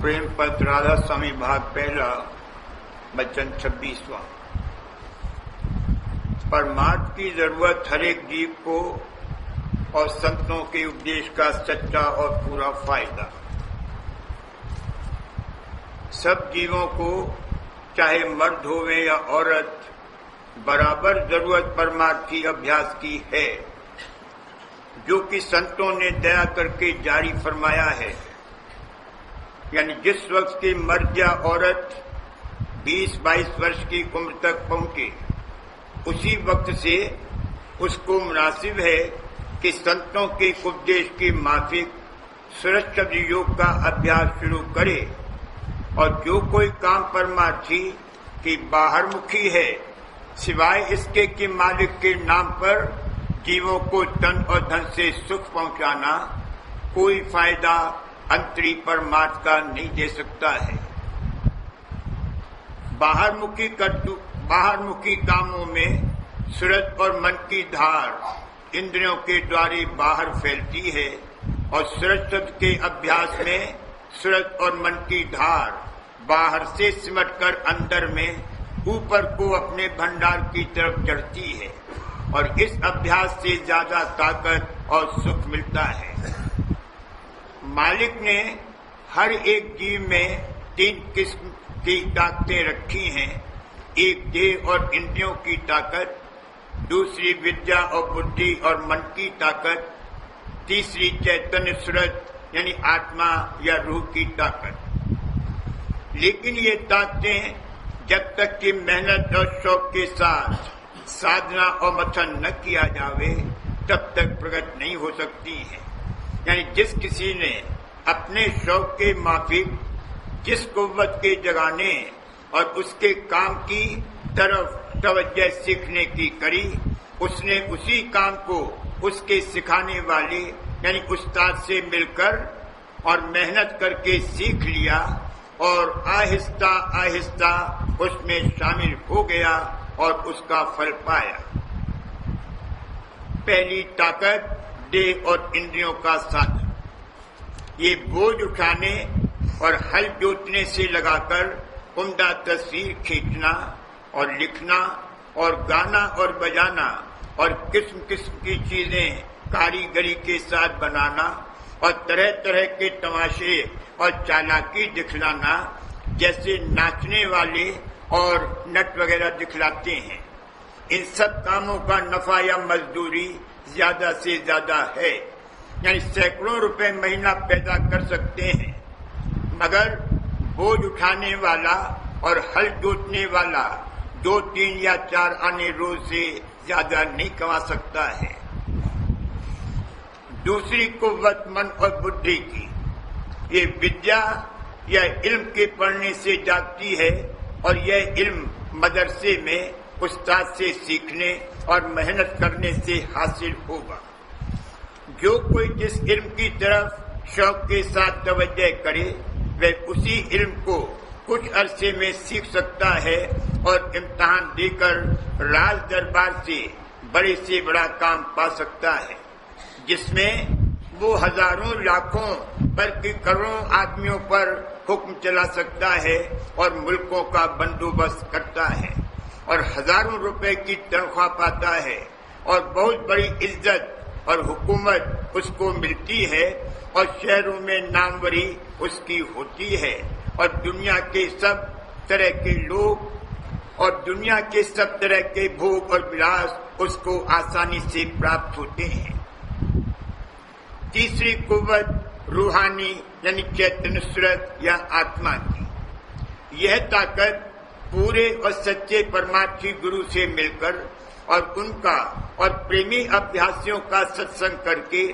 प्रेम पत्र राधा स्वामी भाग पहला वचन 26वां। परमार्थ की जरूरत हर एक जीव को और संतों के उपदेश का सच्चा और पूरा फायदा। सब जीवों को चाहे मर्द होवे या औरत बराबर जरूरत परमार्थ की अभ्यास की है, जो कि संतों ने दया करके जारी फरमाया है। यानी जिस वक्त की मर्द या औरत 20-22 वर्ष की उम्र तक पहुंचे, उसी वक्त से उसको मुनासिब है कि संतों के उपदेश की माफिक सुरक्षित योग का अभ्यास शुरू करे। और जो कोई काम परमार्थी की बाहरमुखी है, सिवाय इसके कि मालिक के नाम पर जीवों को तन और धन से सुख पहुंचाना, कोई फायदा अंतरी परमार्थ का नहीं दे सकता है। बाहरमुखी कामों में सूरत और मन की धार इंद्रियों के द्वारे बाहर फैलती है, और सुरक्षित के अभ्यास में सूरत और मन की धार बाहर से सिमटकर अंदर में ऊपर को अपने भंडार की तरफ चढ़ती है, और इस अभ्यास से ज्यादा ताकत और सुख मिलता है। मालिक ने हर एक जीव में 3 किस्म की ताकतें रखी हैं। एक देह और इंद्रियों की ताकत, दूसरी विद्या और बुद्धि और मन की ताकत, तीसरी चैतन्य सूरत यानी आत्मा या रूह की ताकत। लेकिन ये ताकतें जब तक कि मेहनत और शौक के साथ साधना और मथन न किया जावे, तब तक प्रकट नहीं हो सकती हैं। यानी जिस किसी ने अपने शौक के माफिक जिस कुव्वत के जगाने और उसके काम की तरफ तवज्जो सीखने की करी, उसने उसी काम को उसके सिखाने वाले यानी उस्ताद से मिलकर और मेहनत करके सीख लिया, और आहिस्ता आहिस्ता उसमें शामिल हो गया और उसका फल पाया। पहली ताकत देह और इंद्रियों का साधन। ये बोझ उठाने और हल जोतने से लगाकर उम्दा तस्वीर खींचना और लिखना और गाना और बजाना और किस्म किस्म की चीजें कारीगरी के साथ बनाना और तरह तरह के तमाशे और चालाकी दिखलाना, जैसे नाचने वाले और नट वगैरह दिखलाते हैं। इन सब कामों का नफा या मजदूरी ज्यादा से ज्यादा है, यानी सैकड़ों रुपए महीना पैदा कर सकते हैं, मगर बोझ उठाने वाला और हल जोतने वाला 2, 3 या 4 आने रोज से ज्यादा नहीं कमा सकता है। दूसरी कुव्वत मन और बुद्धि की। ये विद्या या इल्म के पढ़ने से जागती है, और यह इल्म मदरसे में उस्ताद से सीखने और मेहनत करने से हासिल होगा। जो कोई जिस इल्म की तरफ शौक के साथ तवज्जो करे, वह उसी इल्म को कुछ अरसे में सीख सकता है और इम्तिहान देकर राज दरबार से बड़ा काम पा सकता है, जिसमें वो हजारों लाखों बल्कि करोड़ों आदमियों पर हुक्म चला सकता है और मुल्कों का बंदोबस्त करता है, और हजारों रुपए की तनख्वाह पाता है, और बहुत बड़ी इज्जत और हुकूमत उसको मिलती है, और शहरों में नामवरी उसकी होती है, और दुनिया के सब तरह के लोग और दुनिया के सब तरह के भोग और विलास उसको आसानी से प्राप्त होते हैं। तीसरी कुव्वत रूहानी यानी चैतन्य सूरत या आत्मा की। यह ताकत पूरे और सच्चे परमार्थी गुरु से मिलकर और उनका और प्रेमी अभ्यासियों का सत्संग करके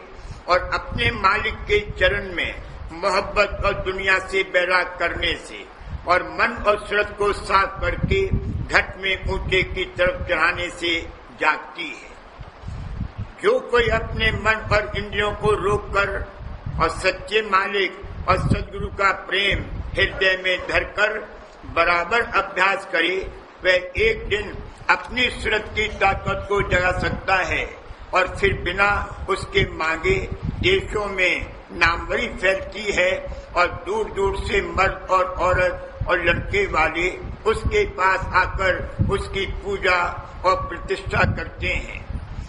और अपने मालिक के चरण में मोहब्बत और दुनिया से बैराग करने से और मन और सूरत को साफ करके घट में ऊंचे की तरफ चढ़ाने से जागती है। जो कोई अपने मन और इंद्रियों को रोककर और सच्चे मालिक और सदगुरु का प्रेम हृदय में धरकर बराबर अभ्यास करे, वह एक दिन अपनी सूरत की ताकत को जगा सकता है, और फिर बिना उसके मांगे देशों में नामवरी फैलती है और दूर दूर से मर्द और औरत और लड़के वाले उसके पास आकर उसकी पूजा और प्रतिष्ठा करते हैं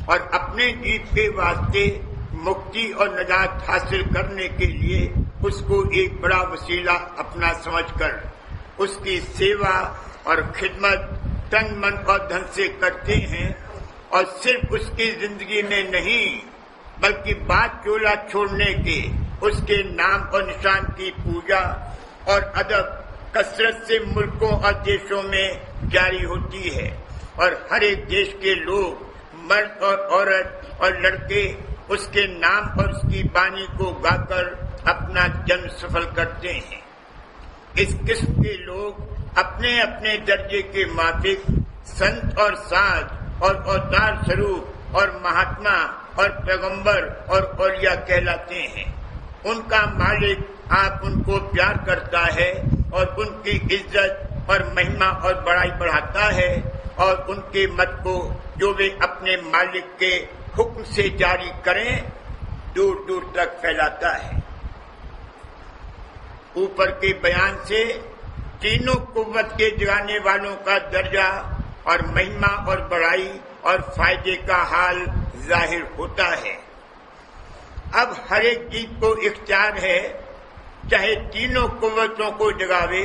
और अपने जीव के वास्ते मुक्ति और निजात हासिल करने के लिए उसको एक बड़ा वसीला अपना समझकर उसकी सेवा और खिदमत तन मन और धन से करते हैं और सिर्फ उसकी जिंदगी में नहीं बल्कि बात चोला छोड़ने के उसके नाम और निशान की पूजा और अदब कसरत से मुल्कों और देशों में जारी होती है और हर एक देश के लोग मर्द और औरत और लड़के उसके नाम और उसकी बानी को गाकर अपना जन्म सफल करते हैं। इस किस्म के लोग अपने अपने दर्जे के माफिक संत और साध और अवतार स्वरूप और महात्मा और पैगंबर और औलिया कहलाते हैं। उनका मालिक आप उनको प्यार करता है और उनकी इज्जत और महिमा और बड़ाई बढ़ाता है और उनके मत को जो वे अपने मालिक के हुक्म से जारी करें दूर दूर तक फैलाता है। ऊपर के बयान से तीनों कुव्वत के जगाने वालों का दर्जा और महिमा और बड़ाई और फायदे का हाल जाहिर होता है। अब हर एक जीव को इख्तियार है, चाहे तीनों कुव्वतों को जगावे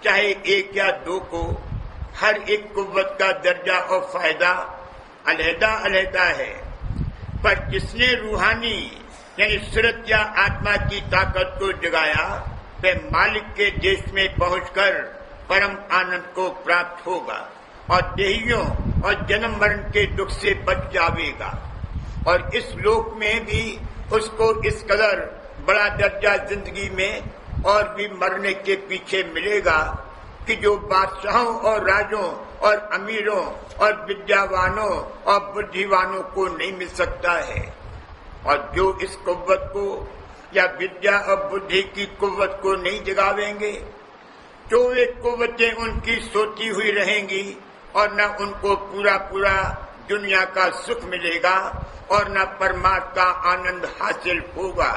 चाहे एक या दो को, हर एक कुव्वत का दर्जा और फायदा अलहदा अलहदा है। पर जिसने रूहानी यानी सूरत या आत्मा की ताकत को जगाया वह मालिक के देश में पहुंचकर परम आनंद को प्राप्त होगा और देहियों और जन्म मरण के दुख से बच जावेगा और इस लोक में भी उसको इस कदर बड़ा दर्जा जिंदगी में और भी मरने के पीछे मिलेगा कि जो बादशाहों और राजों और अमीरों और विद्यावानों और बुद्धिवानों को नहीं मिल सकता है। और जो इस कुव्वत को या विद्या और बुद्धि की कुव्वत को नहीं जगावेंगे तो वे कुव्वतें उनकी सोती हुई रहेंगी और न उनको पूरा पूरा दुनिया का सुख मिलेगा और न परमात्मा का आनंद हासिल होगा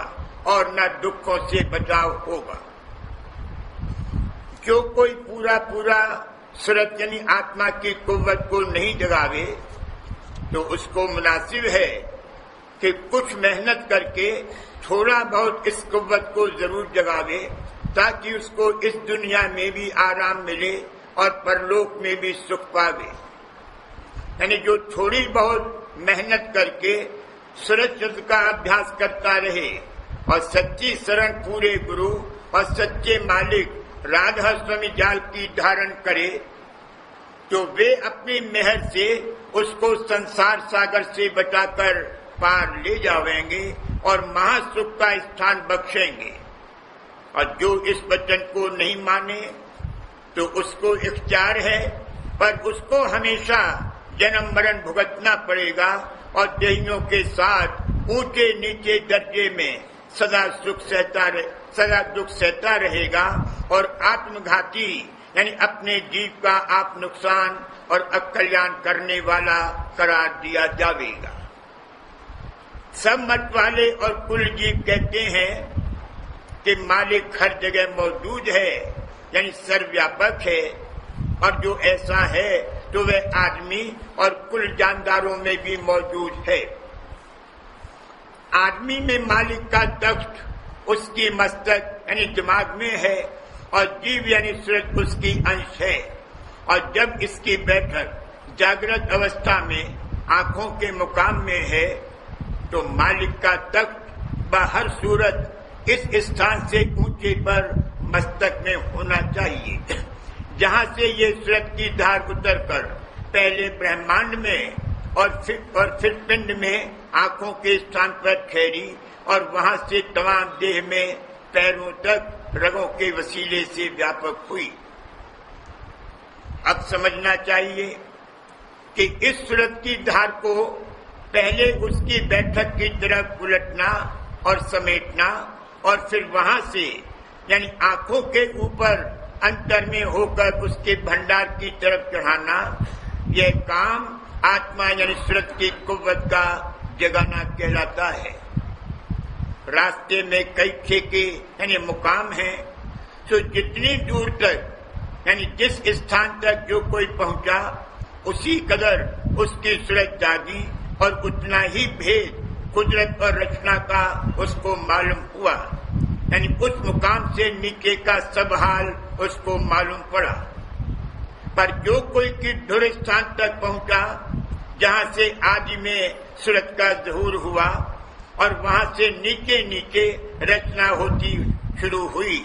और न दुखों से बचाव होगा। जो कोई पूरा पूरा सूरत यानी आत्मा की कुव्वत को नहीं जगावे तो उसको मुनासिब है कि कुछ मेहनत करके थोड़ा बहुत इस कुव्वत को जरूर जगावे ताकि उसको इस दुनिया में भी आराम मिले और परलोक में भी सुख पावे। यानी जो थोड़ी बहुत मेहनत करके सूरत का अभ्यास करता रहे और सच्ची शरण पूरे गुरु और सच्चे मालिक राधा स्वामी जाल की धारण करे तो वे अपनी मेहर से उसको संसार सागर से बचाकर पार ले जावेंगे और महासुख का स्थान बख्शेंगे। और जो इस वचन को नहीं माने तो उसको इख्तियार है पर उसको हमेशा जन्म मरण भुगतना पड़ेगा और देहियों के साथ ऊंचे नीचे दर्जे में सदा दुख सहता रहेगा और आत्मघाती यानी अपने जीव का आप नुकसान और अकल्याण करने वाला करार दिया जाएगा। सब मत वाले और कुल जीव कहते हैं कि मालिक हर जगह मौजूद है यानी सर्वव्यापक है और जो ऐसा है तो वह आदमी और कुल जानदारों में भी मौजूद है। आदमी में मालिक का तख्त उसकी मस्तक यानी दिमाग में है और जीव यानी सूरत उसकी अंश है और जब इसकी बैठक जागृत अवस्था में आंखों के मुकाम में है तो मालिक का तख्त बाहर सूरत इस स्थान से ऊंचे पर मस्तक में होना चाहिए जहां से ये सूरत की धार उतरकर पहले ब्रह्मांड में और फिर पिंड में आंखों के स्थान पर ठहरी और वहां से तमाम देह में पैरों तक रगों के वसीले से व्यापक हुई। अब समझना चाहिए कि इस सूरत की धार को पहले उसकी बैठक की तरफ उलटना और समेटना और फिर वहां से यानी आंखों के ऊपर अंतर में होकर उसके भंडार की तरफ चढ़ाना, यह काम आत्मा यानी सूरत की कुव्वत का जगाना कहलाता है। रास्ते में कई ठेके यानी मुकाम हैं, तो जितनी दूर तक यानी जिस स्थान तक जो कोई पहुंचा उसी कदर उसकी सूरत जागी और उतना ही भेद कुदरत और रचना का उसको मालूम हुआ, यानी उस मुकाम से नीचे का सब हाल उसको मालूम पड़ा। पर जो कोई की धुर स्थान तक पहुंचा जहां से आदि में सूरत का ज़हूर हुआ और वहां से नीचे नीचे रचना होती शुरू हुई,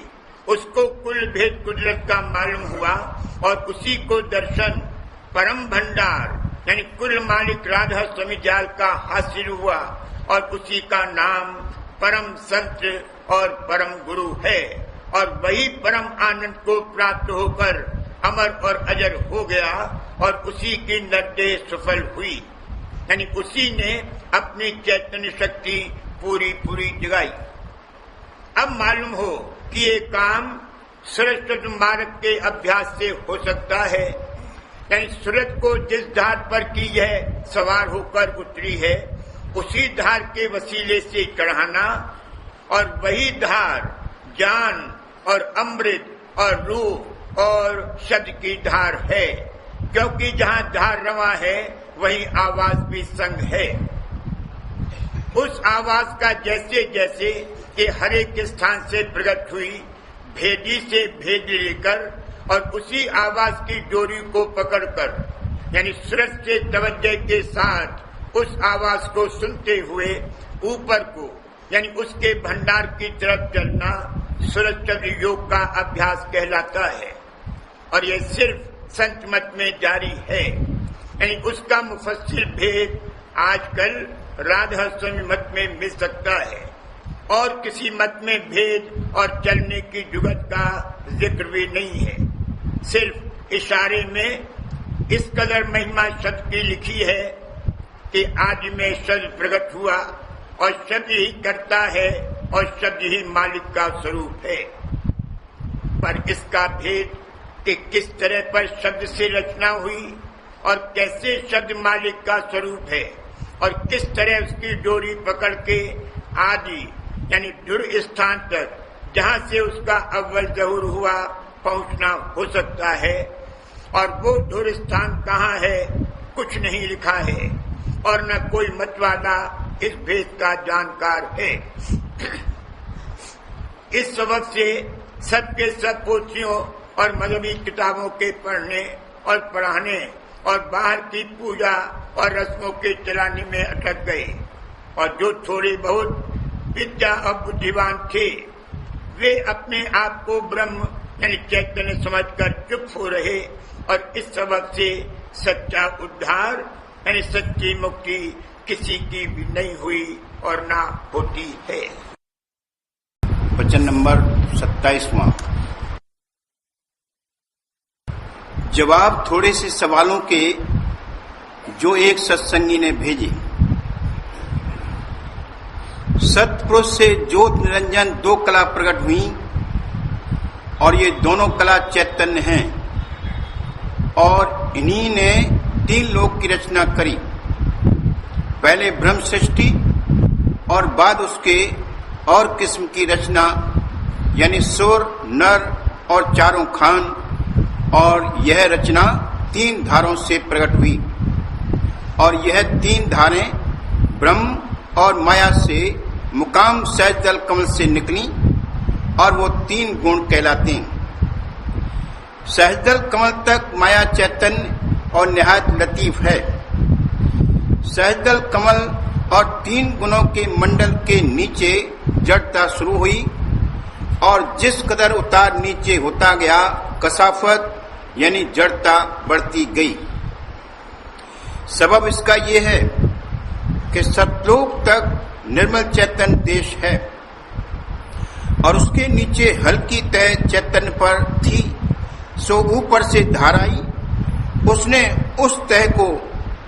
उसको कुल भेद कुदरत का मालूम हुआ और उसी को दर्शन परम भंडार यानी कुल मालिक राधा स्वामी जाल का हासिल हुआ और उसी का नाम परम संत और परम गुरु है और वही परम आनंद को प्राप्त होकर अमर और अजर हो गया और उसी की निर्देश सफल हुई, यानी उसी ने अपनी चैतन्य शक्ति पूरी पूरी जगाई। अब मालूम हो कि ये काम सरस्वती मार्ग के अभ्यास से हो सकता है, यानी सूरत को जिस धार पर की यह सवार होकर उतरी है उसी धार के वसीले से चढ़ाना और वही धार ज्ञान और अमृत और रूप और शब्द की धार है, क्योंकि जहाँ धार रवा है वही आवाज भी संग है। उस आवाज का जैसे जैसे कि हर एक स्थान से प्रकट हुई भेदी से भेद लेकर और उसी आवाज की डोरी को पकड़कर यानी सूरत से तवज्जो के साथ उस आवाज को सुनते हुए ऊपर को यानी उसके भंडार की तरफ चलना सूरत योग का अभ्यास कहलाता है और यह सिर्फ संत मत में जारी है, यानी उसका मुफस्सिल भेद आजकल राधा स्वामी मत में मिल सकता है और किसी मत में भेद और चलने की जुगत का जिक्र भी नहीं है। सिर्फ इशारे में इस कदर महिमा शब्द की लिखी है कि आदि में शब्द प्रकट हुआ और शब्द ही करता है और शब्द ही मालिक का स्वरूप है। पर इसका भेद कि किस तरह पर शब्द से रचना हुई और कैसे शब्द मालिक का स्वरूप है और किस तरह उसकी डोरी पकड़ के आदि यानी धुर स्थान तक जहां से उसका अव्वल ज़हूर हुआ पहुंचना हो सकता है और वो धुर स्थान कहाँ है कुछ नहीं लिखा है और न कोई मतवाला इस भेद का जानकार है। इस सबब से सबके सब पोथियों और मजहबी किताबों के पढ़ने और पढ़ाने और बाहर की पूजा और रस्मों के चलाने में अटक गए और जो थोड़े बहुत विद्या और बुद्धिमान थे वे अपने आप को ब्रह्म यानी चैतन्य समझकर चुप हो रहे और इस सबब से सच्चा उद्धार यानी सच्ची मुक्ति किसी की भी नहीं हुई और ना होती है। वचन नंबर 27वां। जवाब थोड़े से सवालों के जो एक सत्संगी ने भेजे। सतपुरुष से ज्योत निरंजन दो कला प्रकट हुई और ये दोनों कला चैतन्य हैं और इन्हीं ने तीन लोक की रचना करी, पहले ब्रह्म सृष्टि और बाद उसके और किस्म की रचना यानी सुर नर और चारों खान, और यह रचना तीन धारों से प्रकट हुई और यह तीन धारें ब्रह्म और माया से मुकाम सहजदल कमल से निकली और वो तीन गुण कहलाते हैं। सहजदल कमल तक माया चैतन्य और निहायत लतीफ है। सहजदल कमल और तीन गुणों के मंडल के नीचे जड़ता शुरू हुई और जिस कदर उतार नीचे होता गया कसाफत यानी जड़ता बढ़ती गई। सबब इसका ये है कि सतलोक तक निर्मल चैतन्य देश है और उसके नीचे हल्की तय चैतन्य पर थी, सो ऊपर से धाराई उसने उस तय को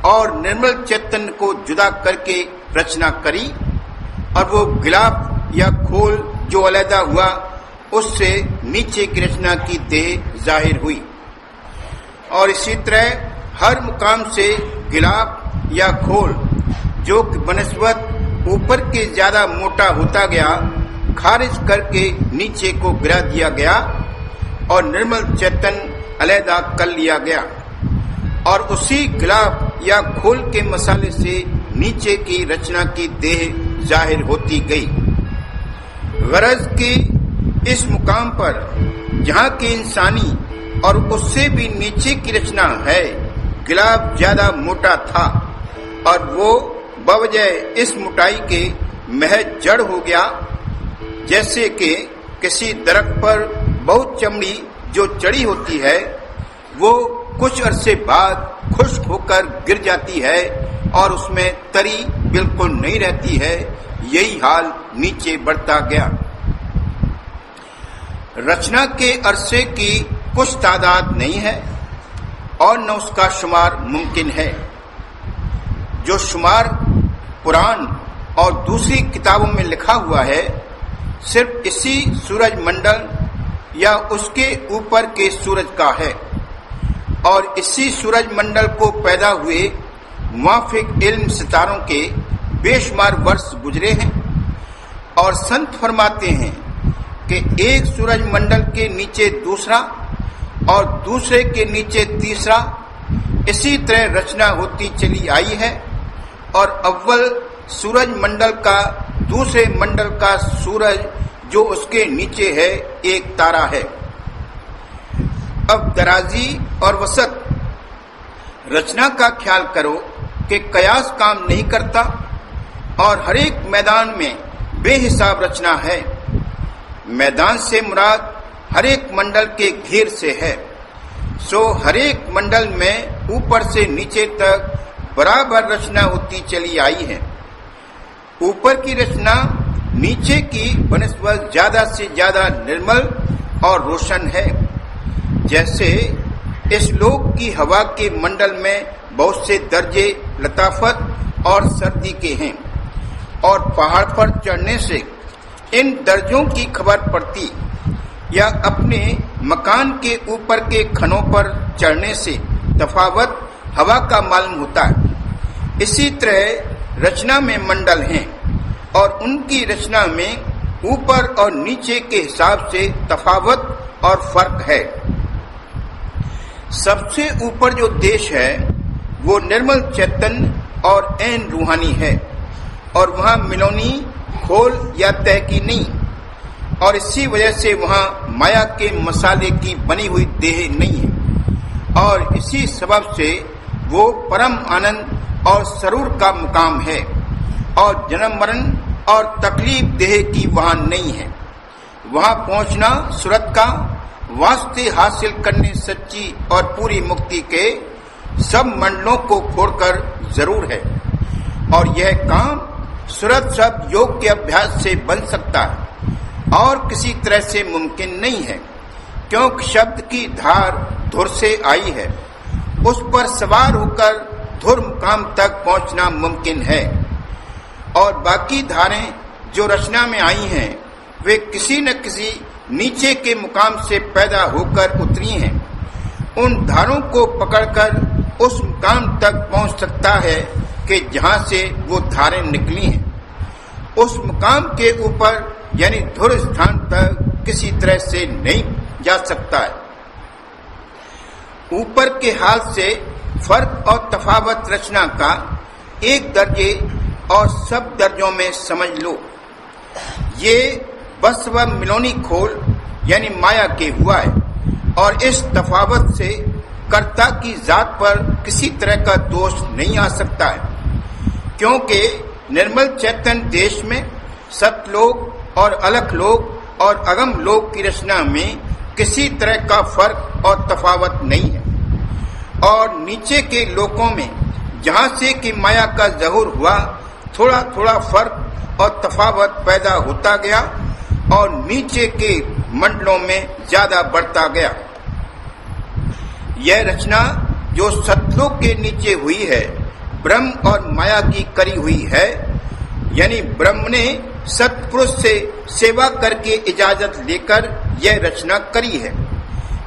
और निर्मल चैतन्य को जुदा करके रचना करी और वो गिलाफ या खोल जो अलहदा हुआ उससे नीचे की रचना की देह जाहिर हुई और इसी तरह हर मुकाम से गिलाफ या खोल जो बनस्बत ऊपर के ज्यादा मोटा होता गया, खारिज करके नीचे को गिरा दिया गया और निर्मल चैतन्य अलहदा कर लिया गया और उसी गिलाफ या खोल के मसाले से नीचे की रचना की देह जाहिर होती गई। गरज की इस मुकाम पर जहाँ की इंसानी और उससे भी नीचे की रचना है, गिलाफ ज्यादा मोटा था और वो बवजह इस मोटाई के महज जड़ हो गया, जैसे कि किसी दरख्त पर बहुत चमड़ी जो चढ़ी होती है वो कुछ अरसे बाद खुश्क होकर गिर जाती है और उसमें तरी बिल्कुल नहीं रहती है। यही हाल नीचे बढ़ता गया। रचना के अरसे की कुछ तादाद नहीं है और न उसका शुमार मुमकिन है। जो शुमार कुरान और दूसरी किताबों में लिखा हुआ है सिर्फ इसी सूरज मंडल या उसके ऊपर के सूरज का है और इसी सूरज मंडल को पैदा हुए मुवाफिक इल्म सितारों के बेशुमार वर्ष गुजरे हैं और संत फरमाते हैं कि एक सूरज मंडल के नीचे दूसरा और दूसरे के नीचे तीसरा, इसी तरह रचना होती चली आई है और अव्वल सूरज मंडल का दूसरे मंडल का सूरज जो उसके नीचे है एक तारा है। अब दराजी और वसत रचना का ख्याल करो कि कयास काम नहीं करता और हर एक मैदान में बेहिसाब रचना है। मैदान से मुराद हर एक मंडल के घेर से है। सो हर एक मंडल में ऊपर से नीचे तक बराबर रचना होती चली आई है। ऊपर की रचना नीचे की बनिस्बत ज्यादा से ज्यादा निर्मल और रोशन है। जैसे इस लोक की हवा के मंडल में बहुत से दर्जे लताफत और सर्दी के हैं और पहाड़ पर चढ़ने से इन दर्जों की खबर पड़ती या अपने मकान के ऊपर के खनों पर चढ़ने से तफावत हवा का मालूम होता है। इसी तरह रचना में मंडल हैं और उनकी रचना में ऊपर और नीचे के हिसाब से तफावत और फर्क है। सबसे ऊपर जो देश है वो निर्मल चैतन्य और ऐन रूहानी है और वहाँ मिलोनी खोल या तय की नहीं और इसी वजह से वहाँ माया के मसाले की बनी हुई देह नहीं है और इसी सबब से वो परम आनंद और सरूर का मुकाम है और जन्म मरण और तकलीफ देह की वहाँ नहीं है। वहाँ पहुँचना सूरत का वास्ते हासिल करने सच्ची और पूरी मुक्ति के सब मंडलों को खोड़कर जरूर है और यह काम सूरत सब योग के अभ्यास से बन सकता है और किसी तरह से मुमकिन नहीं है, क्योंकि शब्द की धार धुर से आई है। उस पर सवार होकर धुर मुकाम तक पहुंचना मुमकिन है और बाकी धारें जो रचना में आई हैं वे किसी न किसी नीचे के मुकाम से पैदा होकर उतरी हैं। उन धारों को पकड़कर उस मुकाम तक पहुंच सकता है कि जहां से वो धारें निकली हैं। उस मुकाम के ऊपर यानी धुर स्थान तक किसी तरह से नहीं जा सकता है। ऊपर के हाल से फर्क और तफावत रचना का एक दर्जे और सब दर्जों में समझ लो। ये बस व मिलोनी खोल यानी माया के हुआ है और इस तफावत से कर्ता की जात पर किसी तरह का दोष नहीं आ सकता है, क्योंकि निर्मल चैतन्य देश में सतलोक और अलख लोक और अगम लोक की रचना में किसी तरह का फर्क और तफावत नहीं है और नीचे के लोकों में जहां से कि माया का ज़हूर हुआ थोड़ा थोड़ा फर्क और तफावत पैदा होता गया और नीचे के मंडलों में ज्यादा बढ़ता गया। यह रचना जो सतलोक के नीचे हुई है ब्रह्म और माया की करी हुई है, यानी ब्रह्म ने सतपुरुष से सेवा करके इजाजत लेकर यह रचना करी है।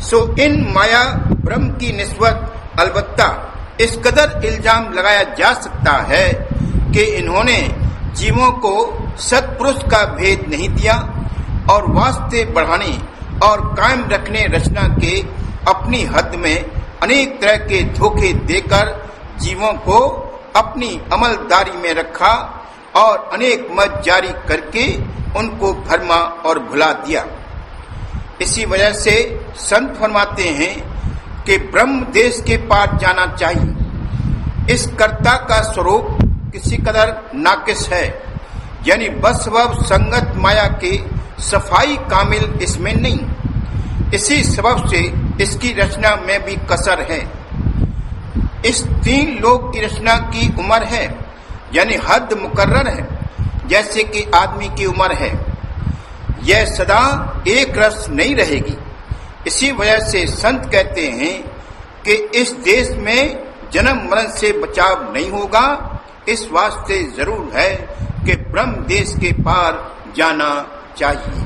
सो इन माया ब्रह्म की निस्बत अलबत्ता इस कदर इल्जाम लगाया जा सकता है कि इन्होंने जीवों को सत्पुरुष का भेद नहीं दिया और वास्ते बढ़ाने और कायम रखने रचना के अपनी हद में अनेक तरह के धोखे देकर जीवों को अपनी अमलदारी में रखा और अनेक मत जारी करके उनको भरमा और भुला दिया। इसी वजह से संत फरमाते हैं कि ब्रह्म देश के पार जाना चाहिए। इस कर्ता का स्वरूप किसी कदर नाकिस है, यानी बस वह संगत माया के सफाई कामिल इसमें नहीं। इसी सबब से इसकी रचना में भी कसर है। इस 3 लोक की रचना की उम्र है, यानी हद मुकर्रर है, जैसे कि आदमी की उम्र है। यह सदा एक रस नहीं रहेगी। इसी वजह से संत कहते हैं कि इस देश में जन्म मरण से बचाव नहीं होगा। इस वास्ते जरूर है कि ब्रह्म देश के पार जाना चाहिए।